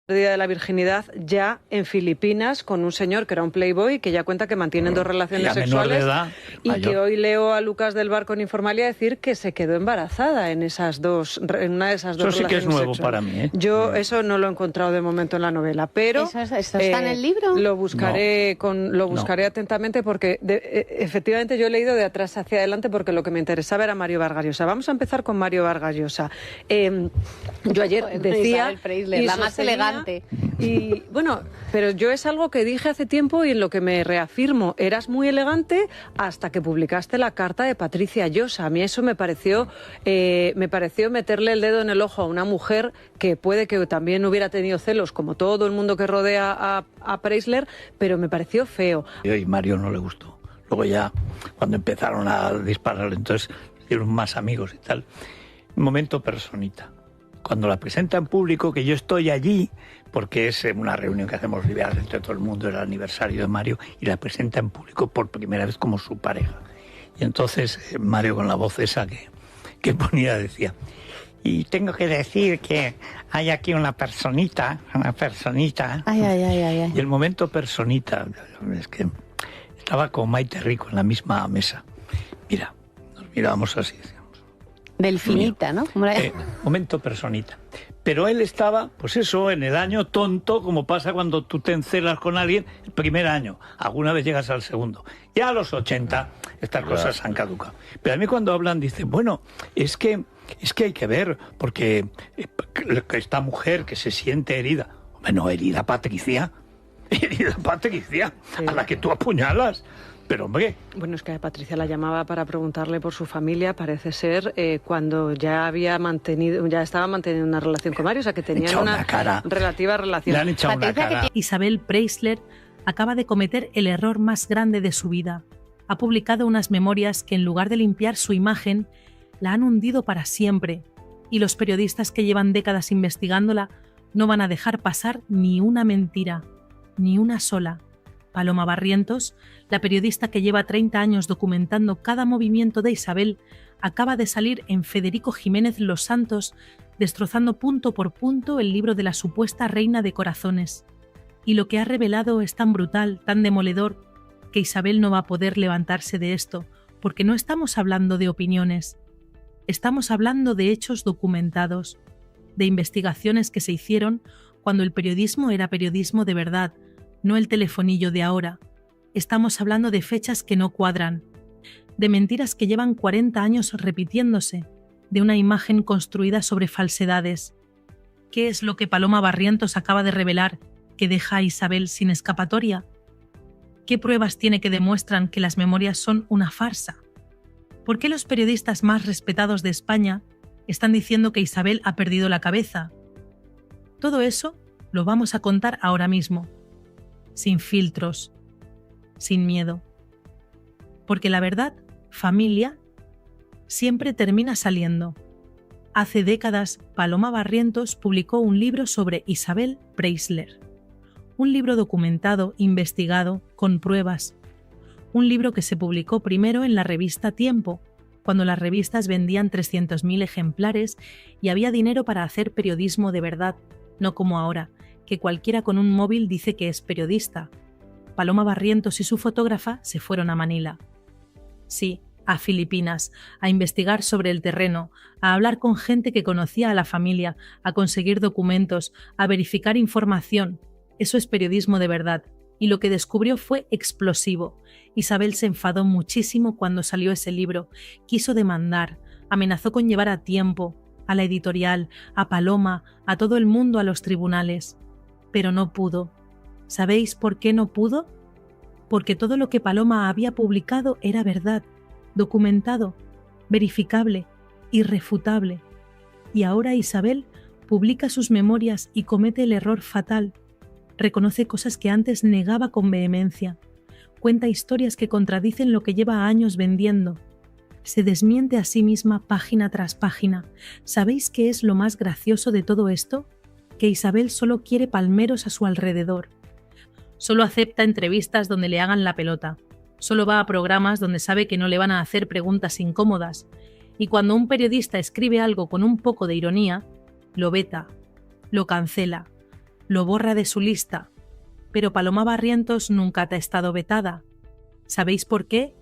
pérdida de la virginidad ya en Filipinas con un señor que era un playboy que ya cuenta que mantienen dos relaciones sexuales edad, y mayor. que hoy leo a Lucas del Bar con Informalia decir que se quedó embarazada en una de esas dos Eso relaciones sí que es nuevo sexuales. para mí, ¿eh? Yo eso no lo he encontrado de momento en la novela, pero ¿Eso está en el libro? lo buscaré atentamente porque efectivamente yo he leído de atrás hacia adelante porque lo que me interesaba era Mario Vargas Llosa. Vamos a empezar con Mario Vargas Llosa. Yo ayer decía Isabel Preisler, la más elegante. Y bueno, pero yo es algo que dije hace tiempo y en lo que me reafirmo. Eras muy elegante hasta que publicaste la carta de Patricia Llosa. A mí eso me pareció meterle el dedo en el ojo a una mujer que puede que también hubiera tenido celos, como todo el mundo que rodea a Preisler, pero me pareció feo. Y Mario no le gustó. Luego ya, cuando empezaron a disparar, entonces hicieron más amigos y tal. Un momento personita. Cuando la presenta en público, que yo estoy allí, porque es una reunión que hacemos liberal entre todo el mundo, era el aniversario de Mario, y la presenta en público por primera vez como su pareja. Y entonces Mario, con la voz esa que ponía, decía: y tengo que decir que hay aquí una personita. Ay. Y el momento personita, es que estaba con Maite Rico en la misma mesa. Mira, nos mirábamos así. Delfinita, ¿no? Momento personita. Pero él estaba, pues eso, en el año tonto, como pasa cuando tú te encelas con alguien el primer año. Alguna vez llegas al segundo. Ya a los 80 estas cosas han caducado. Pero a mí cuando hablan dicen, bueno, es que hay que ver, porque esta mujer que se siente herida. Hombre, no, herida Patricia, a la que tú apuñalas. Pero, hombre... Bueno, es que a Patricia la llamaba para preguntarle por su familia, parece ser, cuando ya estaba manteniendo una relación con Mario, o sea, que tenían una relativa relación. Le han echado una cara. Isabel Preisler acaba de cometer el error más grande de su vida. Ha publicado unas memorias que, en lugar de limpiar su imagen, la han hundido para siempre. Y los periodistas que llevan décadas investigándola no van a dejar pasar ni una mentira, ni una sola. Paloma Barrientos, la periodista que lleva 30 años documentando cada movimiento de Isabel, acaba de salir en Federico Jiménez Los Santos, destrozando punto por punto el libro de la supuesta reina de corazones. Y lo que ha revelado es tan brutal, tan demoledor, que Isabel no va a poder levantarse de esto, porque no estamos hablando de opiniones. Estamos hablando de hechos documentados, de investigaciones que se hicieron cuando el periodismo era periodismo de verdad, no el telefonillo de ahora. Estamos hablando de fechas que no cuadran, de mentiras que llevan 40 años repitiéndose, de una imagen construida sobre falsedades. ¿Qué es lo que Paloma Barrientos acaba de revelar que deja a Isabel sin escapatoria? ¿Qué pruebas tiene que demuestran que las memorias son una farsa? ¿Por qué los periodistas más respetados de España están diciendo que Isabel ha perdido la cabeza? Todo eso lo vamos a contar ahora mismo. Sin filtros, sin miedo. Porque la verdad, familia, siempre termina saliendo. Hace décadas, Paloma Barrientos publicó un libro sobre Isabel Preisler. Un libro documentado, investigado, con pruebas. Un libro que se publicó primero en la revista Tiempo, cuando las revistas vendían 300.000 ejemplares y había dinero para hacer periodismo de verdad, no como ahora, que cualquiera con un móvil dice que es periodista. Paloma Barrientos y su fotógrafa se fueron a Manila. Sí, a Filipinas, a investigar sobre el terreno, a hablar con gente que conocía a la familia, a conseguir documentos, a verificar información. Eso es periodismo de verdad. Y lo que descubrió fue explosivo. Isabel se enfadó muchísimo cuando salió ese libro. Quiso demandar, amenazó con llevar a Tiempo, a la editorial, a Paloma, a todo el mundo a los tribunales. Pero no pudo. ¿Sabéis por qué no pudo? Porque todo lo que Paloma había publicado era verdad, documentado, verificable, irrefutable. Y ahora Isabel publica sus memorias y comete el error fatal. Reconoce cosas que antes negaba con vehemencia. Cuenta historias que contradicen lo que lleva años vendiendo. Se desmiente a sí misma página tras página. ¿Sabéis qué es lo más gracioso de todo esto? Que Isabel solo quiere palmeros a su alrededor. Solo acepta entrevistas donde le hagan la pelota. Solo va a programas donde sabe que no le van a hacer preguntas incómodas. Y cuando un periodista escribe algo con un poco de ironía, lo veta, lo cancela. lo borra de su lista. Pero Paloma Barrientos nunca te ha estado vetada. ¿Sabéis por qué?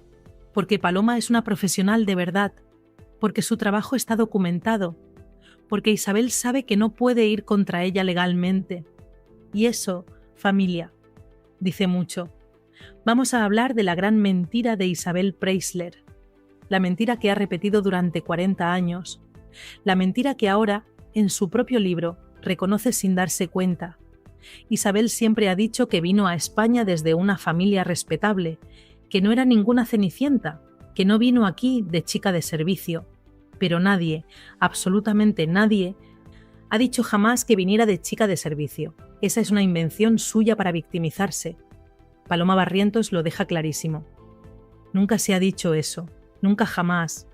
Porque Paloma es una profesional de verdad, porque su trabajo está documentado, porque Isabel sabe que no puede ir contra ella legalmente. Y eso, familia, dice mucho. Vamos a hablar de la gran mentira de Isabel Preisler, la mentira que ha repetido durante 40 años, la mentira que ahora, en su propio libro, reconoce sin darse cuenta. Isabel siempre ha dicho que vino a España desde una familia respetable, que no era ninguna cenicienta, que no vino aquí de chica de servicio. Pero nadie, absolutamente nadie, ha dicho jamás que viniera de chica de servicio. Esa es una invención suya para victimizarse. Paloma Barrientos lo deja clarísimo. Nunca se ha dicho eso, nunca jamás.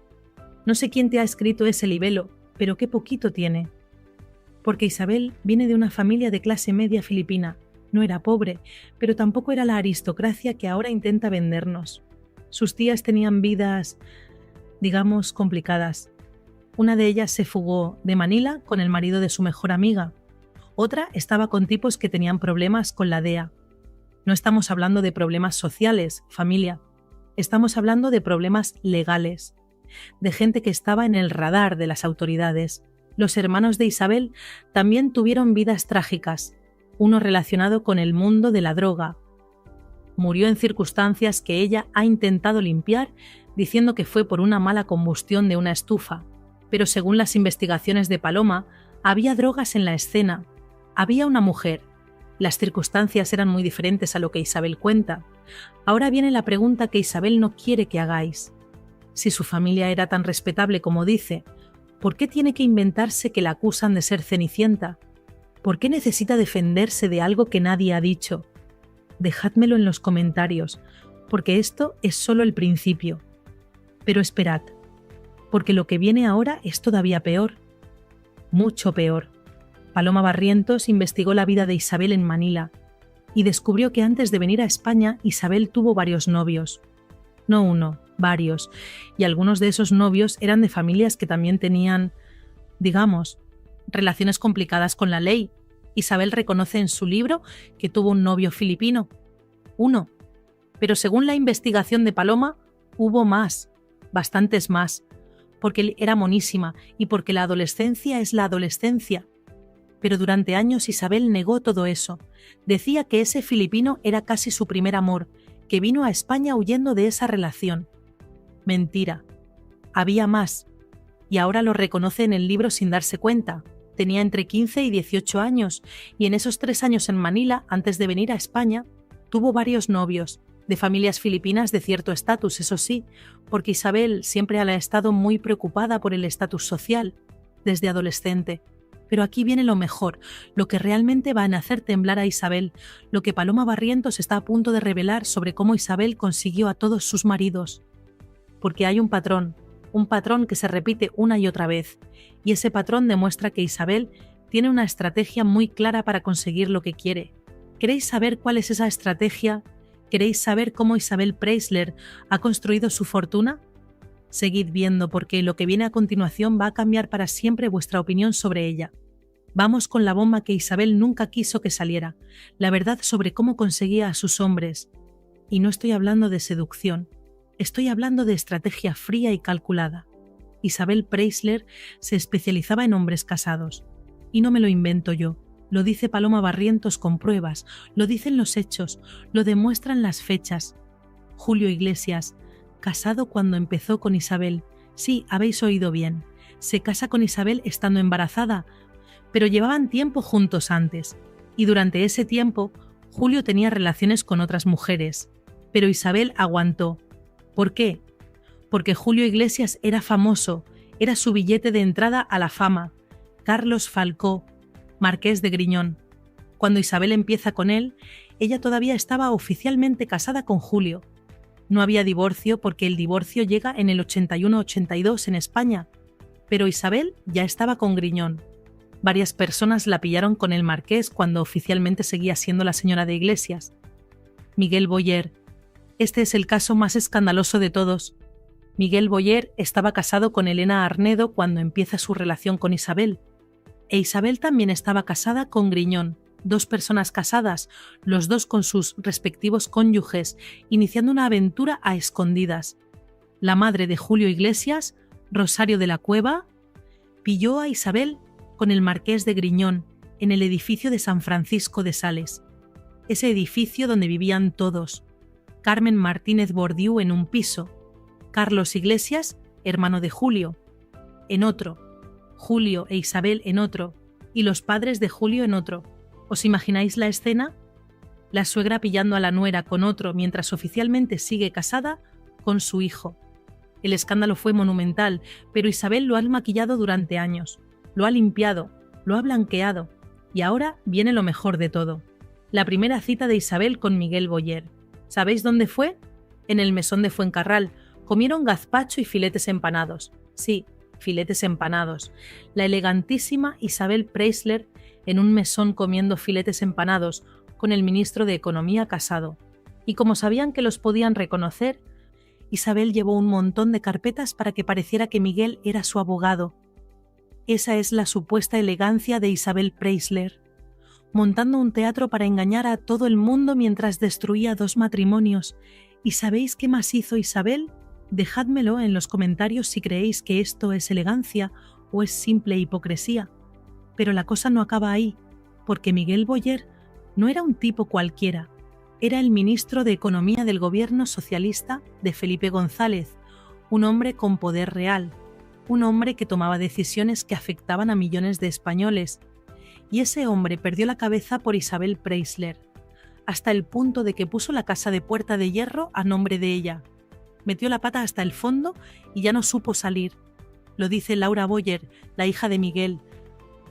No sé quién te ha escrito ese libelo, pero qué poquito tiene. Porque Isabel viene de una familia de clase media filipina. No era pobre, pero tampoco era la aristocracia que ahora intenta vendernos. Sus tías tenían vidas, digamos, complicadas. Una de ellas se fugó de Manila con el marido de su mejor amiga. Otra estaba con tipos que tenían problemas con la DEA. No estamos hablando de problemas sociales, familia. Estamos hablando de problemas legales, de gente que estaba en el radar de las autoridades. Los hermanos de Isabel también tuvieron vidas trágicas, uno relacionado con el mundo de la droga. Murió en circunstancias que ella ha intentado limpiar, diciendo que fue por una mala combustión de una estufa. Pero según las investigaciones de Paloma, había drogas en la escena. Había una mujer. Las circunstancias eran muy diferentes a lo que Isabel cuenta. Ahora viene la pregunta que Isabel no quiere que hagáis. Si su familia era tan respetable como dice, ¿por qué tiene que inventarse que la acusan de ser cenicienta? ¿Por qué necesita defenderse de algo que nadie ha dicho? Dejádmelo en los comentarios, porque esto es solo el principio. Pero esperad, porque lo que viene ahora es todavía peor. Mucho peor. Paloma Barrientos investigó la vida de Isabel en Manila y descubrió que antes de venir a España Isabel tuvo varios novios. No uno, varios, y algunos de esos novios eran de familias que también tenían, digamos, relaciones complicadas con la ley. Isabel reconoce en su libro que tuvo un novio filipino. Uno. Pero según la investigación de Paloma, hubo más, bastantes más, porque era monísima y porque la adolescencia es la adolescencia. Pero durante años Isabel negó todo eso. Decía que ese filipino era casi su primer amor, que vino a España huyendo de esa relación. Mentira. Había más. Y ahora lo reconoce en el libro sin darse cuenta. Tenía entre 15 y 18 años, y en esos 3 años en Manila, antes de venir a España, tuvo varios novios, de familias filipinas de cierto estatus, eso sí, porque Isabel siempre ha estado muy preocupada por el estatus social, desde adolescente. Pero aquí viene lo mejor, lo que realmente va a hacer temblar a Isabel, lo que Paloma Barrientos está a punto de revelar sobre cómo Isabel consiguió a todos sus maridos. Porque hay un patrón que se repite una y otra vez, y ese patrón demuestra que Isabel tiene una estrategia muy clara para conseguir lo que quiere. ¿Queréis saber cuál es esa estrategia? ¿Queréis saber cómo Isabel Preisler ha construido su fortuna? Seguid viendo, porque lo que viene a continuación va a cambiar para siempre vuestra opinión sobre ella. Vamos con la bomba que Isabel nunca quiso que saliera, la verdad sobre cómo conseguía a sus hombres. Y no estoy hablando de seducción, estoy hablando de estrategia fría y calculada. Isabel Preisler se especializaba en hombres casados. Y no me lo invento yo, lo dice Paloma Barrientos con pruebas, lo dicen los hechos, lo demuestran las fechas. Julio Iglesias, casado cuando empezó con Isabel. Sí, habéis oído bien. Se casa con Isabel estando embarazada, pero llevaban tiempo juntos antes, y durante ese tiempo Julio tenía relaciones con otras mujeres, pero Isabel aguantó. ¿Por qué? Porque Julio Iglesias era famoso, era su billete de entrada a la fama. Carlos Falcó, marqués de Griñón. Cuando Isabel empieza con él, ella todavía estaba oficialmente casada con Julio. No había divorcio porque el divorcio llega en el 81-82 en España, pero Isabel ya estaba con Griñón. Varias personas la pillaron con el marqués cuando oficialmente seguía siendo la señora de Iglesias. Miguel Boyer. Este es el caso más escandaloso de todos. Miguel Boyer estaba casado con Elena Arnedo cuando empieza su relación con Isabel. E Isabel también estaba casada con Griñón. 2 personas casadas, los dos con sus respectivos cónyuges, iniciando una aventura a escondidas. La madre de Julio Iglesias, Rosario de la Cueva, pilló a Isabel con el marqués de Griñón en el edificio de San Francisco de Sales. Ese edificio donde vivían todos. Carmen Martínez Bordiú en un piso, Carlos Iglesias, hermano de Julio, en otro, Julio e Isabel en otro, y los padres de Julio en otro. ¿Os imagináis la escena? La suegra pillando a la nuera con otro mientras oficialmente sigue casada con su hijo. El escándalo fue monumental, pero Isabel lo ha maquillado durante años, lo ha limpiado, lo ha blanqueado, y ahora viene lo mejor de todo. La primera cita de Isabel con Miguel Boyer. ¿Sabéis dónde fue? En el mesón de Fuencarral. Comieron gazpacho y filetes empanados. Sí, filetes empanados. La elegantísima Isabel Preisler en un mesón comiendo filetes empanados con el ministro de Economía Casado. Y como sabían que los podían reconocer, Isabel llevó un montón de carpetas para que pareciera que Miguel era su abogado. Esa es la supuesta elegancia de Isabel Preisler, montando un teatro para engañar a todo el mundo mientras destruía 2 matrimonios. ¿Y sabéis qué más hizo Isabel? Dejádmelo en los comentarios si creéis que esto es elegancia o es simple hipocresía. Pero la cosa no acaba ahí, porque Miguel Boyer no era un tipo cualquiera. Era el ministro de Economía del gobierno socialista de Felipe González, un hombre con poder real, un hombre que tomaba decisiones que afectaban a millones de españoles. Y ese hombre perdió la cabeza por Isabel Preisler, hasta el punto de que puso la casa de Puerta de Hierro a nombre de ella. Metió la pata hasta el fondo y ya no supo salir. Lo dice Laura Boyer, la hija de Miguel,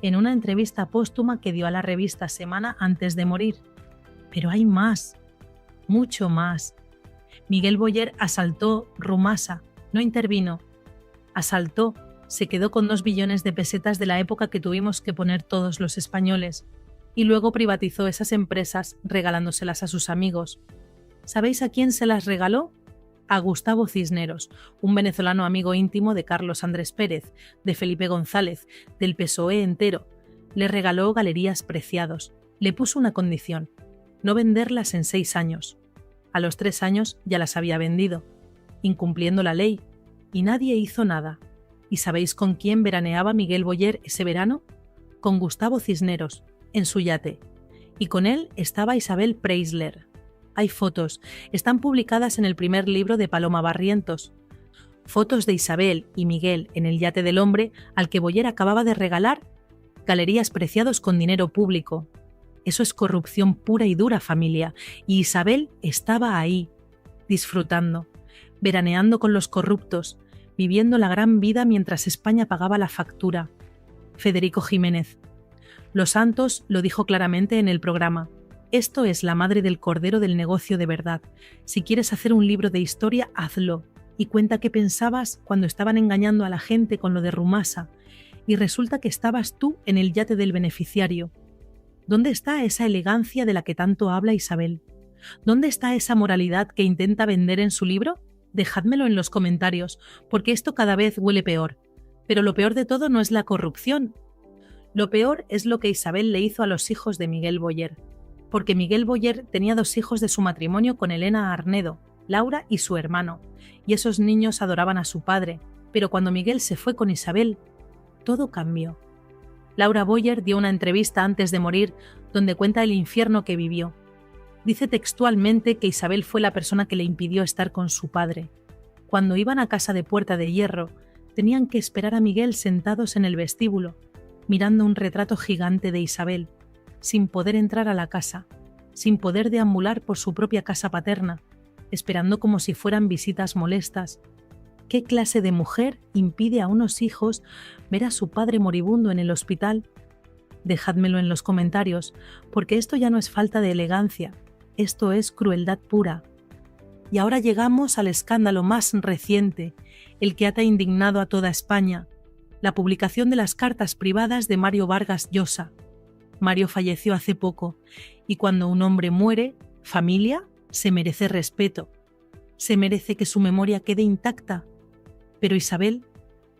en una entrevista póstuma que dio a la revista Semana antes de morir. Pero hay más, mucho más. Miguel Boyer asaltó Rumasa, no intervino. Asaltó, se quedó con 2 billones de pesetas de la época que tuvimos que poner todos los españoles, y luego privatizó esas empresas regalándoselas a sus amigos. ¿Sabéis a quién se las regaló? A Gustavo Cisneros, un venezolano amigo íntimo de Carlos Andrés Pérez, de Felipe González, del PSOE entero. Le regaló Galerías Preciados. Le puso una condición: no venderlas en 6 años. A los 3 años ya las había vendido, incumpliendo la ley, y nadie hizo nada. ¿Y sabéis con quién veraneaba Miguel Boyer ese verano? Con Gustavo Cisneros, en su yate. Y con él estaba Isabel Preisler. Hay fotos, están publicadas en el primer libro de Paloma Barrientos. Fotos de Isabel y Miguel en el yate del hombre al que Boyer acababa de regalar Galerías Preciados con dinero público. Eso es corrupción pura y dura, familia, y Isabel estaba ahí, disfrutando, veraneando con los corruptos, viviendo la gran vida mientras España pagaba la factura. Federico Jiménez. Los Santos lo dijo claramente en el programa. Esto es la madre del cordero del negocio de verdad. Si quieres hacer un libro de historia, hazlo. Y cuenta qué pensabas cuando estaban engañando a la gente con lo de Rumasa. Y resulta que estabas tú en el yate del beneficiario. ¿Dónde está esa elegancia de la que tanto habla Isabel? ¿Dónde está esa moralidad que intenta vender en su libro? Dejádmelo en los comentarios, porque esto cada vez huele peor. Pero lo peor de todo no es la corrupción. Lo peor es lo que Isabel le hizo a los hijos de Miguel Boyer. Porque Miguel Boyer tenía 2 hijos de su matrimonio con Elena Arnedo, Laura y su hermano, y esos niños adoraban a su padre, pero cuando Miguel se fue con Isabel, todo cambió. Laura Boyer dio una entrevista antes de morir donde cuenta el infierno que vivió. Dice textualmente que Isabel fue la persona que le impidió estar con su padre. Cuando iban a casa de Puerta de Hierro, tenían que esperar a Miguel sentados en el vestíbulo, mirando un retrato gigante de Isabel, sin poder entrar a la casa, sin poder deambular por su propia casa paterna, esperando como si fueran visitas molestas. ¿Qué clase de mujer impide a unos hijos ver a su padre moribundo en el hospital? Dejádmelo en los comentarios, porque esto ya no es falta de elegancia, esto es crueldad pura. Y ahora llegamos al escándalo más reciente, el que ha indignado a toda España, la publicación de las cartas privadas de Mario Vargas Llosa. Mario falleció hace poco, y cuando un hombre muere, familia, se merece respeto. Se merece que su memoria quede intacta. Pero Isabel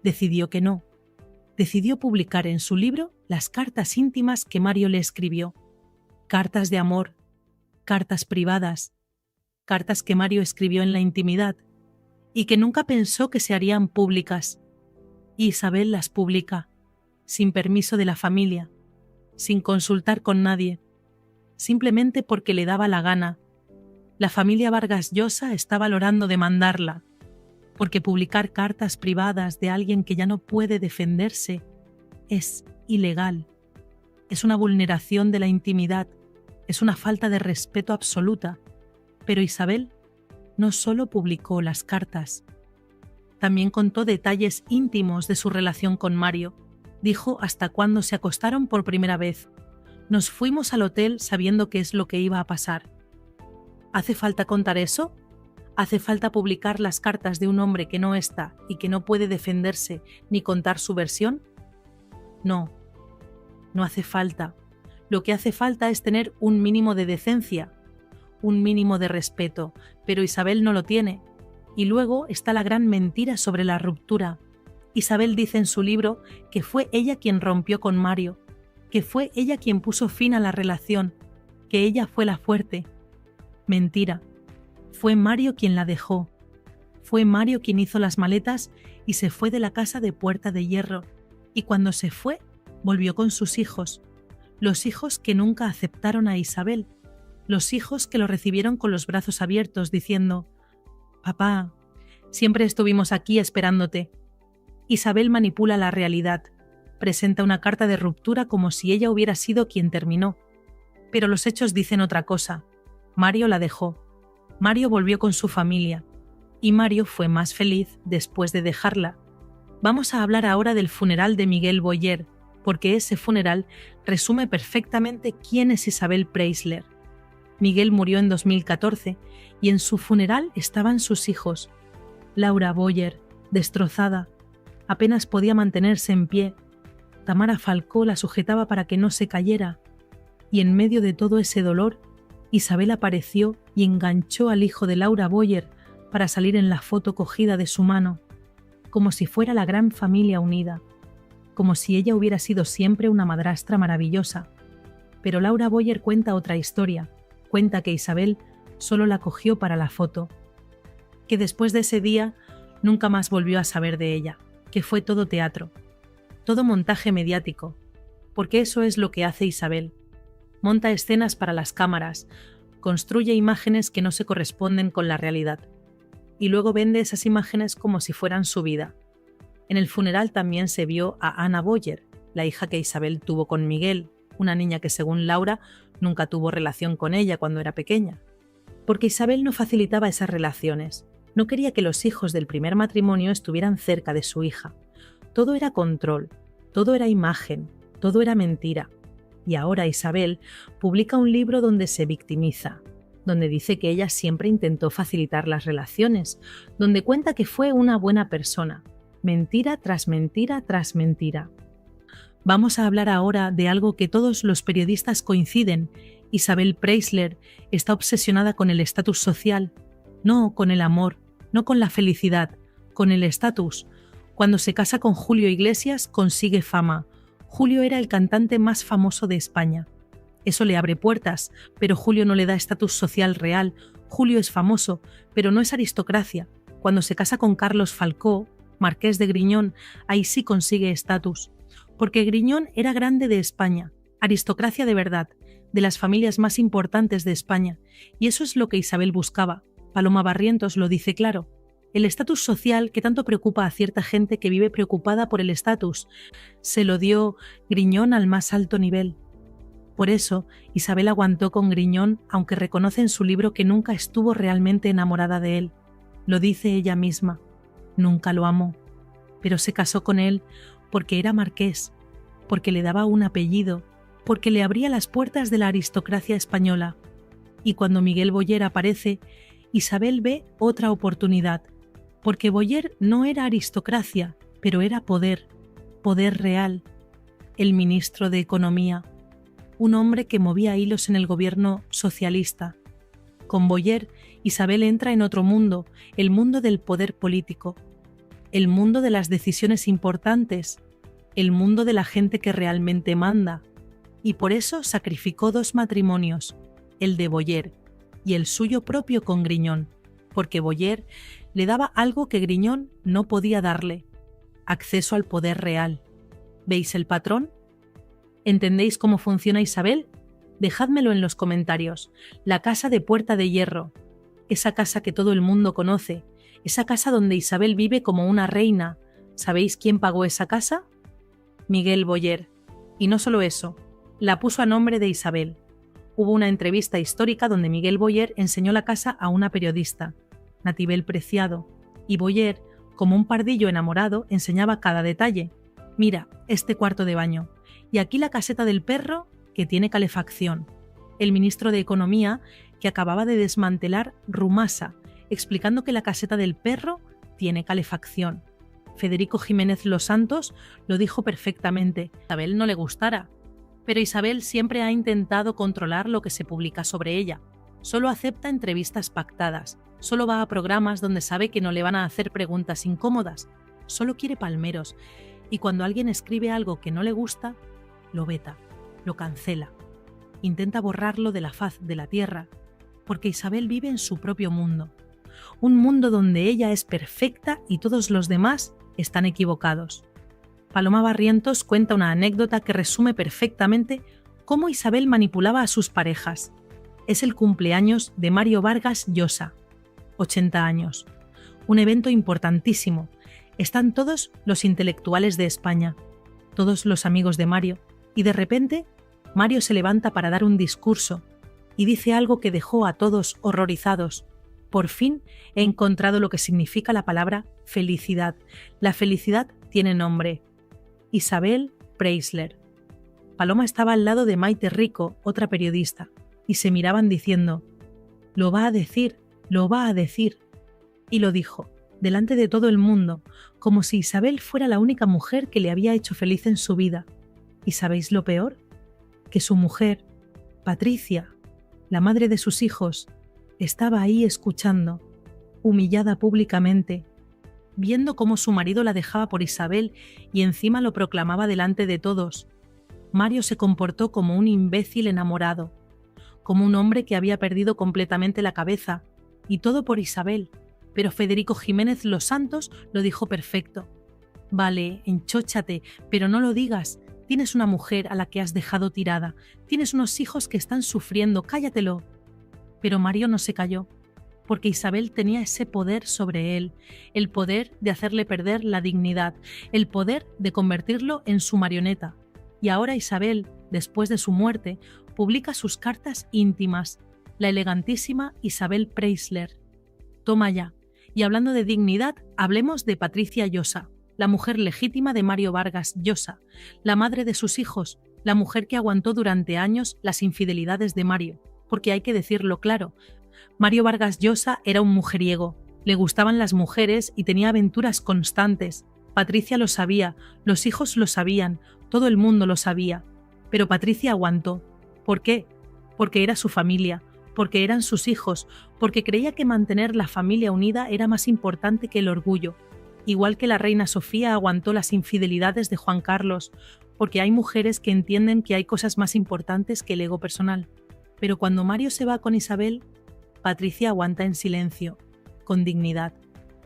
decidió que no. Decidió publicar en su libro las cartas íntimas que Mario le escribió. cartas de amor, cartas privadas, cartas que Mario escribió en la intimidad y que nunca pensó que se harían públicas. Y Isabel las publica, sin permiso de la familia, sin consultar con nadie, simplemente porque le daba la gana. La familia Vargas Llosa está valorando demandarla, porque publicar cartas privadas de alguien que ya no puede defenderse es ilegal. Es una vulneración de la intimidad, es una falta de respeto absoluta. Pero Isabel no solo publicó las cartas, también contó detalles íntimos de su relación con Mario. Dijo hasta cuándo se acostaron por primera vez. Nos fuimos al hotel sabiendo qué es lo que iba a pasar. ¿Hace falta contar eso? ¿Hace falta publicar las cartas de un hombre que no está y que no puede defenderse ni contar su versión? No, no hace falta. Lo que hace falta es tener un mínimo de decencia, un mínimo de respeto, pero Isabel no lo tiene. Y luego está la gran mentira sobre la ruptura. Isabel dice en su libro que fue ella quien rompió con Mario, que fue ella quien puso fin a la relación, que ella fue la fuerte. Mentira. Fue Mario quien la dejó. Fue Mario quien hizo las maletas y se fue de la casa de Puerta de Hierro. Y cuando se fue, volvió con sus hijos. Los hijos que nunca aceptaron a Isabel. Los hijos que lo recibieron con los brazos abiertos diciendo: «Papá, siempre estuvimos aquí esperándote». Isabel manipula la realidad. Presenta una carta de ruptura como si ella hubiera sido quien terminó. Pero los hechos dicen otra cosa. Mario la dejó. Mario volvió con su familia. Y Mario fue más feliz después de dejarla. Vamos a hablar ahora del funeral de Miguel Boyer, porque ese funeral resume perfectamente quién es Isabel Preisler. Miguel murió en 2014 y en su funeral estaban sus hijos. Laura Boyer, destrozada, apenas podía mantenerse en pie. Tamara Falcó la sujetaba para que no se cayera. Y en medio de todo ese dolor, Isabel apareció y enganchó al hijo de Laura Boyer para salir en la foto cogida de su mano, como si fuera la gran familia unida, como si ella hubiera sido siempre una madrastra maravillosa. Pero Laura Boyer cuenta otra historia. Cuenta que Isabel solo la cogió para la foto, que después de ese día nunca más volvió a saber de ella, que fue todo teatro, todo montaje mediático, porque eso es lo que hace Isabel. Monta escenas para las cámaras, construye imágenes que no se corresponden con la realidad, y luego vende esas imágenes como si fueran su vida. En el funeral también se vio a Ana Boyer, la hija que Isabel tuvo con Miguel, una niña que según Laura nunca tuvo relación con ella cuando era pequeña. Porque Isabel no facilitaba esas relaciones, no quería que los hijos del primer matrimonio estuvieran cerca de su hija. Todo era control, todo era imagen, todo era mentira. Y ahora Isabel publica un libro donde se victimiza, donde dice que ella siempre intentó facilitar las relaciones, donde cuenta que fue una buena persona. Mentira tras mentira tras mentira. Vamos a hablar ahora de algo que todos los periodistas coinciden. Isabel Preisler está obsesionada con el estatus social, no con el amor, no con la felicidad, con el estatus. Cuando se casa con Julio Iglesias consigue fama. Julio era el cantante más famoso de España. Eso le abre puertas, pero Julio no le da estatus social real. Julio es famoso, pero no es aristocracia. Cuando se casa con Carlos Falcó, marqués de Griñón, ahí sí consigue estatus. Porque Griñón era grande de España, aristocracia de verdad, de las familias más importantes de España, y eso es lo que Isabel buscaba. Paloma Barrientos lo dice claro. El estatus social que tanto preocupa a cierta gente que vive preocupada por el estatus, se lo dio Griñón al más alto nivel. Por eso, Isabel aguantó con Griñón, aunque reconoce en su libro que nunca estuvo realmente enamorada de él. Lo dice ella misma. Nunca lo amó, pero se casó con él porque era marqués, porque le daba un apellido, porque le abría las puertas de la aristocracia española. Y cuando Miguel Boyer aparece, Isabel ve otra oportunidad, porque Boyer no era aristocracia, pero era poder, poder real. El ministro de Economía, un hombre que movía hilos en el gobierno socialista. Con Boyer, Isabel entra en otro mundo, el mundo del poder político, el mundo de las decisiones importantes, el mundo de la gente que realmente manda, y por eso sacrificó 2 matrimonios, el de Boyer y el suyo propio con Griñón, porque Boyer le daba algo que Griñón no podía darle: acceso al poder real. ¿Veis el patrón? ¿Entendéis cómo funciona Isabel? Dejádmelo en los comentarios. La casa de Puerta de Hierro, esa casa que todo el mundo conoce, esa casa donde Isabel vive como una reina. ¿Sabéis quién pagó esa casa? Miguel Boyer. Y no solo eso, la puso a nombre de Isabel. Hubo una entrevista histórica donde Miguel Boyer enseñó la casa a una periodista, Natibel Preciado, y Boyer, como un pardillo enamorado, enseñaba cada detalle. Mira, este cuarto de baño. Y aquí la caseta del perro, que tiene calefacción. El ministro de Economía, que acababa de desmantelar Rumasa, explicando que la caseta del perro tiene calefacción. Federico Jiménez Los Santos lo dijo perfectamente. A Isabel no le gustara, pero Isabel siempre ha intentado controlar lo que se publica sobre ella. Solo acepta entrevistas pactadas, solo va a programas donde sabe que no le van a hacer preguntas incómodas, solo quiere palmeros, y cuando alguien escribe algo que no le gusta, lo veta, lo cancela. Intenta borrarlo de la faz de la tierra, porque Isabel vive en su propio mundo. Un mundo donde ella es perfecta y todos los demás están equivocados. Paloma Barrientos cuenta una anécdota que resume perfectamente cómo Isabel manipulaba a sus parejas. Es el cumpleaños de Mario Vargas Llosa, 80 años. Un evento importantísimo. Están todos los intelectuales de España, todos los amigos de Mario, y de repente Mario se levanta para dar un discurso y dice algo que dejó a todos horrorizados. Por fin he encontrado lo que significa la palabra felicidad. La felicidad tiene nombre: Isabel Preisler. Paloma estaba al lado de Maite Rico, otra periodista, y se miraban diciendo: lo va a decir, lo va a decir. Y lo dijo, delante de todo el mundo, como si Isabel fuera la única mujer que le había hecho feliz en su vida. ¿Y sabéis lo peor? Que su mujer, Patricia, la madre de sus hijos, estaba ahí escuchando, humillada públicamente, viendo cómo su marido la dejaba por Isabel y encima lo proclamaba delante de todos. Mario se comportó como un imbécil enamorado, como un hombre que había perdido completamente la cabeza, y todo por Isabel, pero Federico Jiménez Los Santos lo dijo perfecto. Vale, enchóchate, pero no lo digas. Tienes una mujer a la que has dejado tirada, tienes unos hijos que están sufriendo, cállatelo. Pero Mario no se calló, porque Isabel tenía ese poder sobre él, el poder de hacerle perder la dignidad, el poder de convertirlo en su marioneta. Y ahora Isabel, después de su muerte, publica sus cartas íntimas, la elegantísima Isabel Preisler. Toma ya. Y hablando de dignidad, hablemos de Patricia Llosa, la mujer legítima de Mario Vargas Llosa, la madre de sus hijos, la mujer que aguantó durante años las infidelidades de Mario. Porque hay que decirlo claro, Mario Vargas Llosa era un mujeriego, le gustaban las mujeres y tenía aventuras constantes. Patricia lo sabía, los hijos lo sabían, todo el mundo lo sabía. Pero Patricia aguantó. ¿Por qué? Porque era su familia, porque eran sus hijos, porque creía que mantener la familia unida era más importante que el orgullo. Igual que la reina Sofía aguantó las infidelidades de Juan Carlos, porque hay mujeres que entienden que hay cosas más importantes que el ego personal. Pero cuando Mario se va con Isabel, Patricia aguanta en silencio, con dignidad,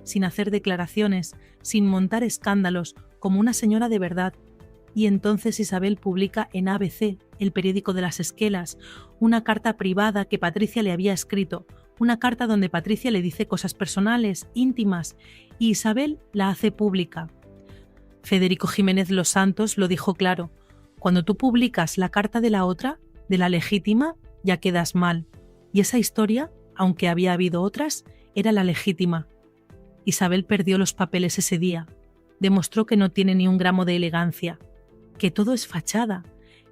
sin hacer declaraciones, sin montar escándalos, como una señora de verdad. Y entonces Isabel publica en ABC, el periódico de las Esquelas, una carta privada que Patricia le había escrito, una carta donde Patricia le dice cosas personales, íntimas, y Isabel la hace pública. Federico Jiménez Los Santos lo dijo claro: cuando tú publicas la carta de la otra, de la legítima, ya quedas mal. Y esa historia, aunque había habido otras, era la legítima. Isabel perdió los papeles ese día. Demostró que no tiene ni un gramo de elegancia, que todo es fachada,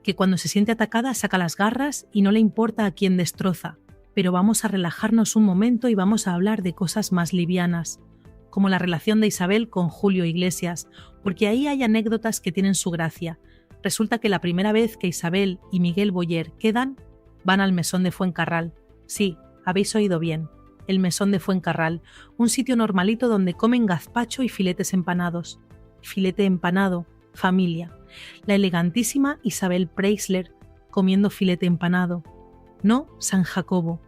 que cuando se siente atacada saca las garras y no le importa a quién destroza. Pero vamos a relajarnos un momento y vamos a hablar de cosas más livianas, como la relación de Isabel con Julio Iglesias, porque ahí hay anécdotas que tienen su gracia. Resulta que la primera vez que Isabel y Miguel Boyer quedan, van al Mesón de Fuencarral. Sí, habéis oído bien, el Mesón de Fuencarral, un sitio normalito donde comen gazpacho y filetes empanados. Filete empanado, familia. La elegantísima Isabel Preisler comiendo filete empanado. No San Jacobo.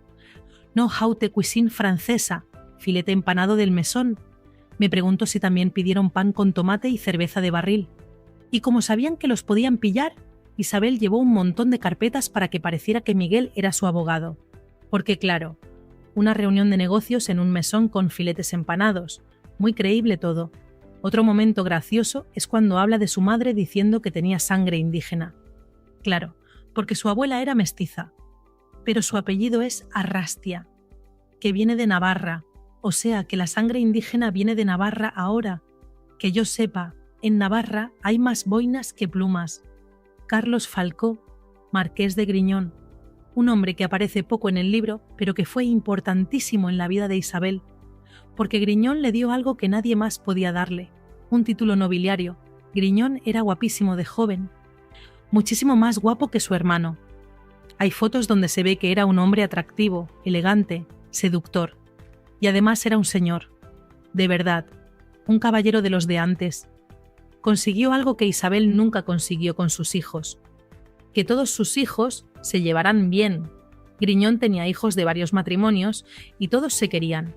No haute cuisine francesa, filete empanado del mesón. Me pregunto si también pidieron pan con tomate y cerveza de barril. Y como sabían que los podían pillar, Isabel llevó un montón de carpetas para que pareciera que Miguel era su abogado. Porque claro, una reunión de negocios en un mesón con filetes empanados. Muy creíble todo. Otro momento gracioso es cuando habla de su madre diciendo que tenía sangre indígena. Claro, porque su abuela era mestiza, pero su apellido es Arrastia, que viene de Navarra, o sea que la sangre indígena viene de Navarra ahora. Que yo sepa, en Navarra hay más boinas que plumas. Carlos Falcó, marqués de Griñón, un hombre que aparece poco en el libro, pero que fue importantísimo en la vida de Isabel, porque Griñón le dio algo que nadie más podía darle, un título nobiliario. Griñón era guapísimo de joven, muchísimo más guapo que su hermano. Hay fotos donde se ve que era un hombre atractivo, elegante, seductor, y además era un señor, de verdad, un caballero de los de antes. Consiguió algo que Isabel nunca consiguió con sus hijos, que todos sus hijos se llevaran bien. Griñón tenía hijos de varios matrimonios y todos se querían.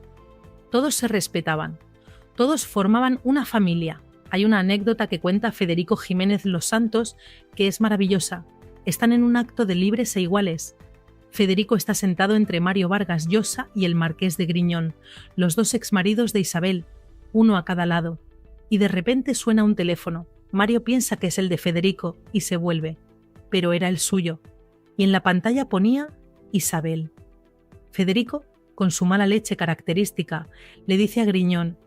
Todos se respetaban, todos formaban una familia. Hay una anécdota que cuenta Federico Jiménez Los Santos que es maravillosa. Están en un acto de libres e iguales. Federico está sentado entre Mario Vargas Llosa y el marqués de Griñón, los dos exmaridos de Isabel, uno a cada lado. Y de repente suena un teléfono. Mario piensa que es el de Federico y se vuelve, pero era el suyo. Y en la pantalla ponía Isabel. Federico, con su mala leche característica, le dice a Griñón: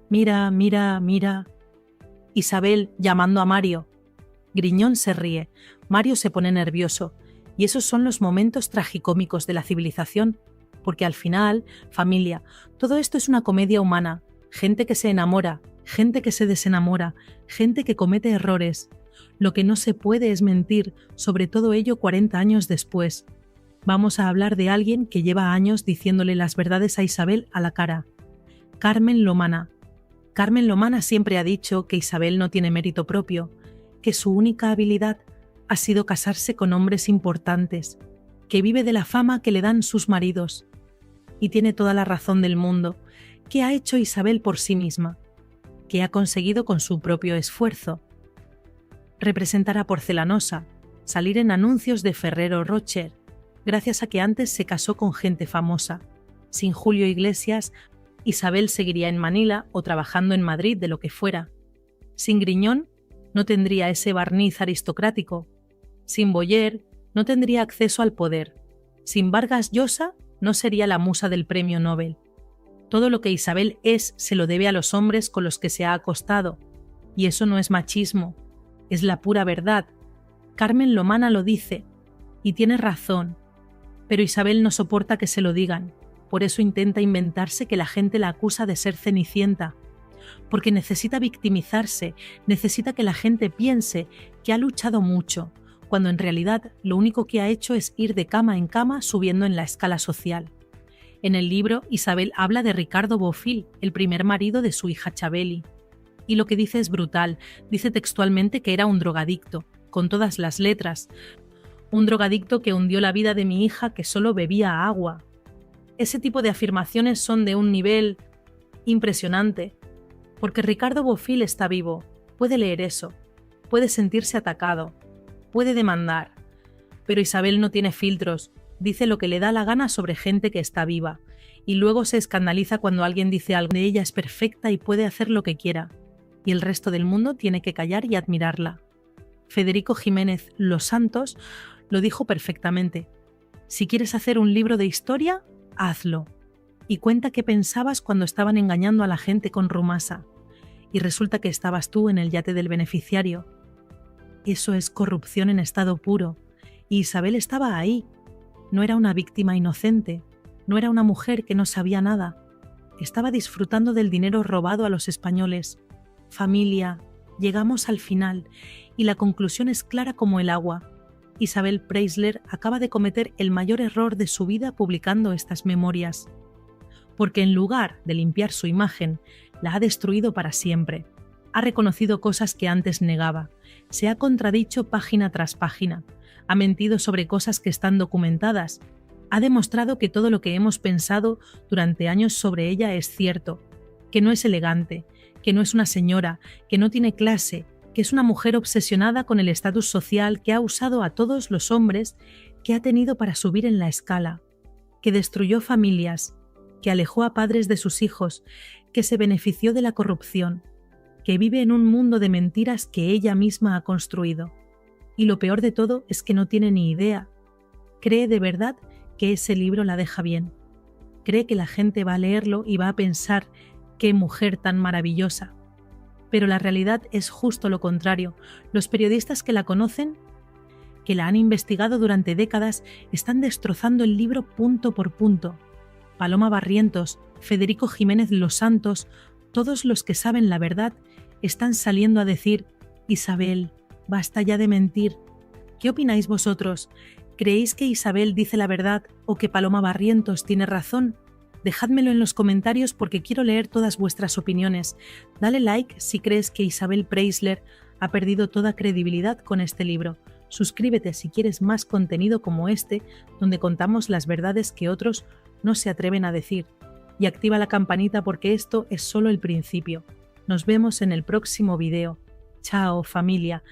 «Mira, mira, mira». Isabel llamando a Mario. Griñón se ríe, Mario se pone nervioso, y esos son los momentos tragicómicos de la civilización, porque al final, familia, todo esto es una comedia humana, gente que se enamora, gente que se desenamora, gente que comete errores. Lo que no se puede es mentir, sobre todo ello 40 años después. Vamos a hablar de alguien que lleva años diciéndole las verdades a Isabel a la cara. Carmen Lomana. Carmen Lomana siempre ha dicho que Isabel no tiene mérito propio, que su única habilidad ha sido casarse con hombres importantes, que vive de la fama que le dan sus maridos. Y tiene toda la razón del mundo. ¿Qué ha hecho Isabel por sí misma? ¿Qué ha conseguido con su propio esfuerzo? Representar a Porcelanosa, salir en anuncios de Ferrero Rocher, gracias a que antes se casó con gente famosa. Sin Julio Iglesias, Isabel seguiría en Manila o trabajando en Madrid, de lo que fuera. Sin Griñón, no tendría ese barniz aristocrático. Sin Boyer, no tendría acceso al poder. Sin Vargas Llosa, no sería la musa del premio Nobel. Todo lo que Isabel es se lo debe a los hombres con los que se ha acostado. Y eso no es machismo, es la pura verdad. Carmen Lomana lo dice, y tiene razón. Pero Isabel no soporta que se lo digan. Por eso intenta inventarse que la gente la acusa de ser cenicienta. Porque necesita victimizarse, necesita que la gente piense que ha luchado mucho, cuando en realidad lo único que ha hecho es ir de cama en cama subiendo en la escala social. En el libro, Isabel habla de Ricardo Bofill, el primer marido de su hija Chabeli. Y lo que dice es brutal. Dice textualmente que era un drogadicto, con todas las letras. Un drogadicto que hundió la vida de mi hija que solo bebía agua. Ese tipo de afirmaciones son de un nivel impresionante, porque Ricardo Bofill está vivo, puede leer eso, puede sentirse atacado, puede demandar. Pero Isabel no tiene filtros, dice lo que le da la gana sobre gente que está viva, y luego se escandaliza cuando alguien dice algo de ella es perfecta y puede hacer lo que quiera, y el resto del mundo tiene que callar y admirarla. Federico Jiménez Los Santos lo dijo perfectamente. Si quieres hacer un libro de historia, hazlo. Y cuenta qué pensabas cuando estaban engañando a la gente con Rumasa. Y resulta que estabas tú en el yate del beneficiario. Eso es corrupción en estado puro. Y Isabel estaba ahí. No era una víctima inocente. No era una mujer que no sabía nada. Estaba disfrutando del dinero robado a los españoles. Familia, llegamos al final. Y la conclusión es clara como el agua. Isabel Preisler acaba de cometer el mayor error de su vida publicando estas memorias. Porque en lugar de limpiar su imagen, la ha destruido para siempre. Ha reconocido cosas que antes negaba. Se ha contradicho página tras página. ha mentido sobre cosas que están documentadas, ha demostrado que todo lo que hemos pensado durante años sobre ella es cierto, que no es elegante, que no es una señora, que no tiene clase, que es una mujer obsesionada con el estatus social, que ha usado a todos los hombres que ha tenido para subir en la escala, que destruyó familias, que alejó a padres de sus hijos, que se benefició de la corrupción, que vive en un mundo de mentiras que ella misma ha construido. Y lo peor de todo es que no tiene ni idea. Cree de verdad que ese libro la deja bien. Cree que la gente va a leerlo y va a pensar qué mujer tan maravillosa. Pero la realidad es justo lo contrario. Los periodistas que la conocen, que la han investigado durante décadas, están destrozando el libro punto por punto. Paloma Barrientos, Federico Jiménez Los Santos, todos los que saben la verdad, están saliendo a decir: Isabel, basta ya de mentir. ¿Qué opináis vosotros? ¿Creéis que Isabel dice la verdad o que Paloma Barrientos tiene razón? Dejádmelo en los comentarios porque quiero leer todas vuestras opiniones. Dale like si crees que Isabel Preisler ha perdido toda credibilidad con este libro. Suscríbete si quieres más contenido como este, donde contamos las verdades que otros no se atreven a decir. Y activa la campanita porque esto es solo el principio. Nos vemos en el próximo video. Chao, familia.